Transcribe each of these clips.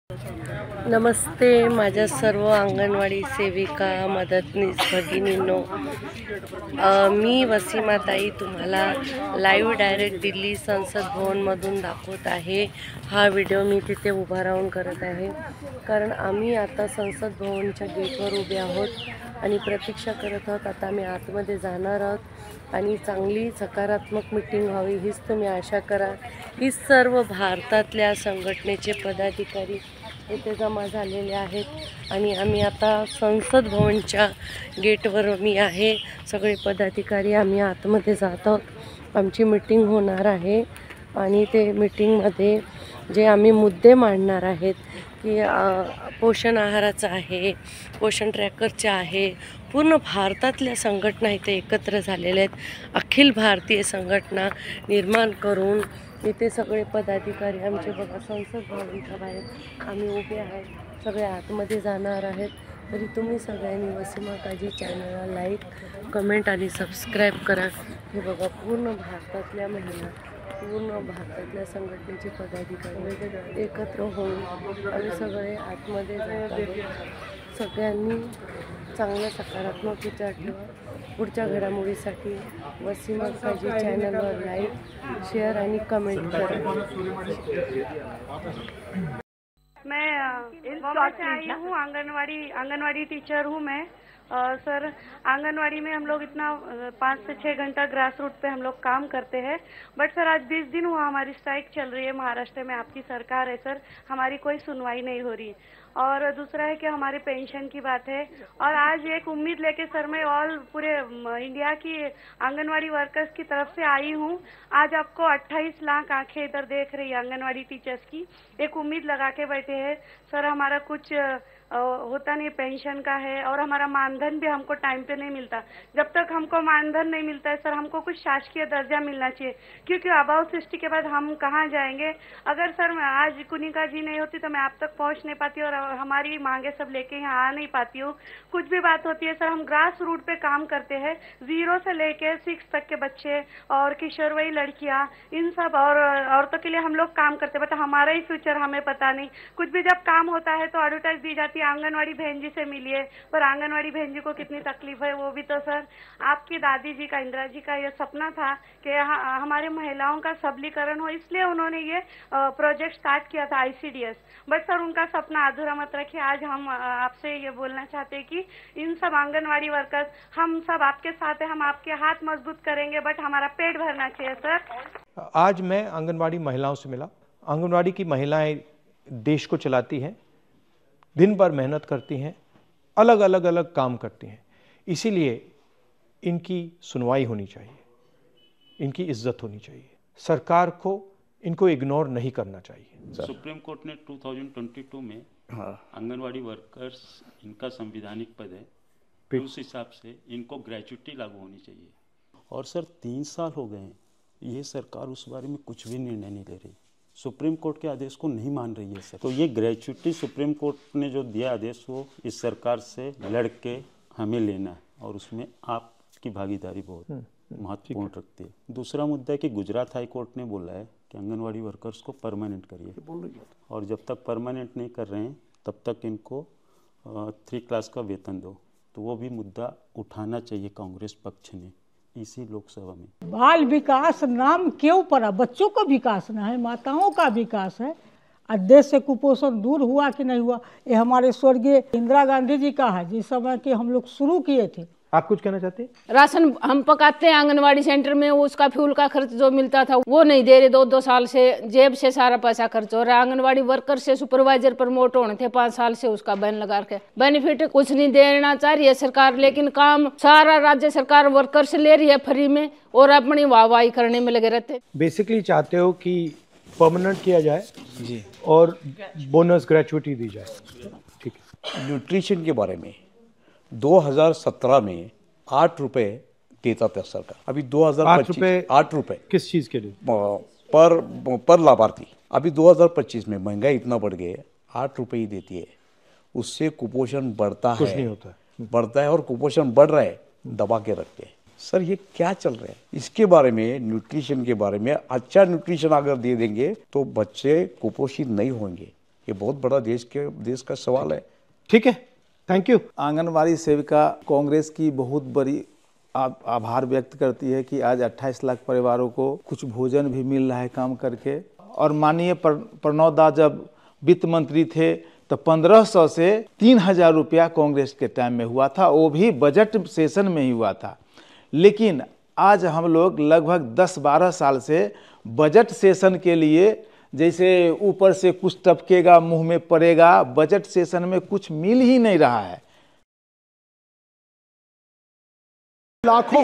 नमस्ते माझ्या सर्व अंगणवाडी सेविका मदतनीस भगिनींनो, मी वसीमाताई तुम्हाला लाईव्ह डायरेक्ट दिल्ली संसद भवनमधून दाखवत आहे। हा व्हिडिओ मी तिथे उभा राहून करत आहे, कारण आम्ही आता संसद भवनच्या गेटवर उभे आहोत आणि प्रतीक्षा करत आहोत। आता आम्ही आतमध्ये जाणार आहोत आणि चांगली सकारात्मक मीटिंग व्हावी हीच तुम्ही आशा करा। ही सर्व भारतातल्या संघटनेचे पदाधिकारी इथे जमा झालेले आहेत आणि आम्ही आता संसद भवनच्या गेटवर मी आहे, सगळे पदाधिकारी आम्ही आतमध्ये जात आहोत। आमची मीटिंग होणार आहे आणि ते मीटिंगमध्ये जे आम्ही मुद्दे मांडणार आहेत की पोषण आहाराचं आहे, पोषण ट्रॅकरचे आहे, पूर्ण भारतातल्या संघटना इथे एकत्र झालेल्या आहेत। अखिल भारतीय संघटना निर्माण करून इथे सगळे पदाधिकारी आमचे बघा संसद भवनच्या बाहेर आम्ही उभे आहेत, सगळे आतमध्ये जाणार आहेत। तरी तुम्ही सगळ्यांनी वसीमाताजी चॅनलला लाईक, कमेंट आणि सबस्क्राईब करा। हे बघा पूर्ण भारतातल्या महिला, पूर्ण भारतातल्या संघटनेचे पदाधिकारी एकत्र होऊन आम्ही सगळे आतमध्ये जात आहोत। सगळ्यांनी चांगला सकारात्मक विचार ठेवा। पुढच्या घडामोडीसाठी वसीमाताजी चॅनलवर लाईक, शेअर आणि कमेंट करा। मैं बॉम्बे से आई हूँ, आंगनवाड़ी टीचर हूँ मैं। सर, आंगनवाड़ी में हम लोग इतना 5 से 6 घंटा ग्रास रूट पे हम लोग काम करते हैं, बट सर आज 20 दिन हुआ हमारी स्ट्राइक चल रही है। महाराष्ट्र में आपकी सरकार है सर, हमारी कोई सुनवाई नहीं हो रही। और दूसरा है कि हमारे पेंशन की बात है। और आज एक उम्मीद लेके सर मैं ऑल पूरे इंडिया की आंगनवाड़ी वर्कर्स की तरफ से आई हूँ। आज आपको 28 लाख आंखें इधर देख रही है आंगनवाड़ी टीचर्स की, एक उम्मीद लगा के बैठे हैं। सर हमारा कुछ होता नहीं, पेंशन का है और हमारा मानधन भी हमको टाइम पे नहीं मिलता। जब तक हमको मानधन नहीं मिलता है सर, हमको कुछ शासकीय दर्जा मिलना चाहिए, क्योंकि अभाव सृष्टि के बाद हम कहाँ जाएंगे। अगर सर आज कुनिका जी नहीं होती तो मैं आप तक पहुँच नहीं पाती और हमारी मांगे सब लेके यहाँ आ नहीं पाती हूँ। कुछ भी बात होती है सर, हम ग्रास रूट पे काम करते हैं, 0 से लेके 6 तक के बच्चे और किशोरवयी लड़कियाँ, इन सब और औरतों के लिए हम लोग काम करते हैं, बट हमारा ही फ्यूचर हमें पता नहीं। कुछ भी जब काम होता है तो एडवर्टाइज दी जाती है आंगनवाड़ी बहन जी से मिलिए, पर आंगनवाड़ी बहन जी को कितनी तकलीफ है वो भी तो सर आपकी दादी जी का, इंदिरा जी का ये सपना था कि हमारे महिलाओं का सबलीकरण हो, इसलिए उन्होंने ये प्रोजेक्ट स्टार्ट किया था ICDS। बट सर उनका सपना अधूरा मत रखिए। आज हम आपसे ये बोलना चाहते हैं कि इन सब आंगनवाड़ी वर्कर्स, हम सब आपके साथ हैं, हम आपके हाथ मजबूत करेंगे, बट हमारा पेट भरना चाहिए सर। आज मैं आंगनवाड़ी महिलाओं से मिला। आंगनवाड़ी की महिलाएं देश को चलाती हैं, दिन भर मेहनत करती हैं, अलग अलग काम करती हैं, इसीलिए इनकी सुनवाई होनी चाहिए, इनकी इज्जत होनी चाहिए। सरकार को इनको इग्नोर नहीं करना चाहिए। सुप्रीम कोर्ट ने 2022 में आंगनवाड़ी वर्कर्स इनका संवैधानिक पद है, उस हिसाब से इनको ग्रेच्युटी लागू होनी चाहिए। और सर 3 साल हो गए हैं, ये सरकार उस बारे में कुछ भी निर्णय नहीं ले रही, सुप्रीम कोर्ट के आदेश को नहीं मान रही है सर। तो ये ग्रेच्युटी सुप्रीम कोर्ट ने जो दिया आदेश, वो इस सरकार से लड़ के हमें लेना है, और उसमें आपकी भागीदारी बहुत महत्वपूर्ण रखती है। दूसरा मुद्दा है कि गुजरात हाई कोर्ट ने बोला है कि आंगनवाड़ी वर्कर्स को परमानेंट करिए, और जब तक परमानेंट नहीं कर रहे हैं तब तक इनको 3 क्लास का वेतन दो। तो वो भी मुद्दा उठाना चाहिए कांग्रेस पक्ष ने इसी लोकसभा में। बाल विकास नाम क्यों पड़ा? बच्चों का विकास ना है, माताओं का विकास है। आज देश से कुपोषण दूर हुआ कि नहीं हुआ, ये हमारे स्वर्गीय इंदिरा गांधी जी का है, जिस समय के हम लोग शुरू किए थे। आप कुछ कहना चाहते हैं? राशन हम पकाते हैं आंगनवाड़ी सेंटर में, उसका फ्यूल का खर्च जो मिलता था वो नहीं दे रहे। 2-2 साल से जेब से सारा पैसा खर्च हो रहा है। आंगनवाड़ी वर्कर से सुपरवाइजर प्रमोट होने थे 5 साल से, उसका बैन लगा के बेनिफिट कुछ नहीं देना चाह रही है सरकार, लेकिन काम सारा राज्य सरकार वर्कर से ले रही है फ्री में और अपनी वाहवाही करने में लगे रहते। बेसिकली चाहते हो कि परमानेंट किया जाए जी, और बोनस ग्रेच्युटी दी जाए। ठीक है। न्यूट्रिशन के बारे में 2017 में 8 रुपए देता था सरकार, अभी 2025 8 रुपए किस चीज के लिए? पर लाभार्थी। अभी 2025 में महंगाई इतना बढ़ गई है, 8 रुपए ही देती है। उससे कुपोषण बढ़ता कुछ है, नहीं होता है, बढ़ता है, और कुपोषण बढ़ रहा है, दबा के रखते हैं। सर ये क्या चल रहा है? इसके बारे में, न्यूट्रिशन के बारे में, अच्छा न्यूट्रिशन अगर दे देंगे तो बच्चे कुपोषित नहीं होंगे। ये बहुत बड़ा देश का सवाल है। ठीक है, थैंक यू। आंगनबाड़ी सेविका कांग्रेस की बहुत बड़ी आभार व्यक्त करती है कि आज 28 लाख परिवारों को कुछ भोजन भी मिल रहा है काम करके। और माननीय प्रणव दा जब वित्त मंत्री थे तो 1500 से 3000 रुपया कांग्रेस के टाइम में हुआ था, वो भी बजट सेशन में ही हुआ था। लेकिन आज हम लोग लगभग 10-12 साल से बजट सेशन के लिए जैसे ऊपर से कुछ टपकेगा मुंह में पड़ेगा, बजट सेशन में कुछ मिल ही नहीं रहा है। लाखों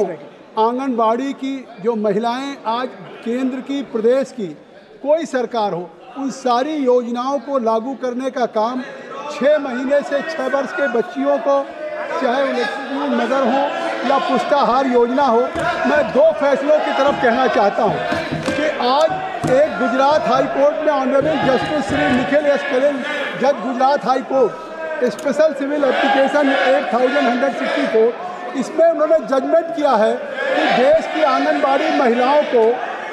आंगनबाड़ी की जो महिलाएं आज केंद्र की, प्रदेश की, कोई सरकार हो, उन सारी योजनाओं को लागू करने का काम 6 महीने से 6 वर्ष के बच्चियों को, चाहे नगर हो या पुष्टाहार योजना हो। मैं 2 फैसलों की तरफ कहना चाहता हूं कि आज एक गुजरात हाई कोर्ट में honourable justice Shri Nikhil S Kalel, जज Gujarat high court, special civil application 8164, इसमें उन्होंने जजमेंट किया है कि देश की आंगनबाड़ी महिलाओं को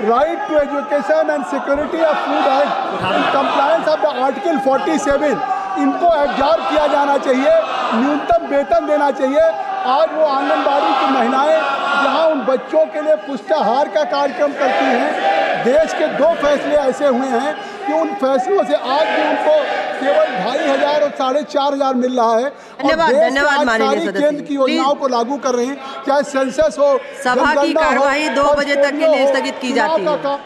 right to education and security of food act in compliance of the article 47 इनको एग्जार्व किया जाना चाहिए, न्यूनतम वेतन देना चाहिए। आज वो आंगनबाड़ी की महिलाएं जहां उन बच्चों के लिए पुष्टाहार का कार्यक्रम करती हैं, देश के 2 फैसले ऐसे हुए हैं कि उन फैसलों से आज भी उनको केवल 2500 और 4500 मिल रहा है। धन्यवाद माननीय सदस्य। केंद्र की योजनाओं को लागू कर रहे हैं, चाहे सेंसस हो, सभा की कार्यवाही 2 बजे तक के लिए स्थगित की जाती है।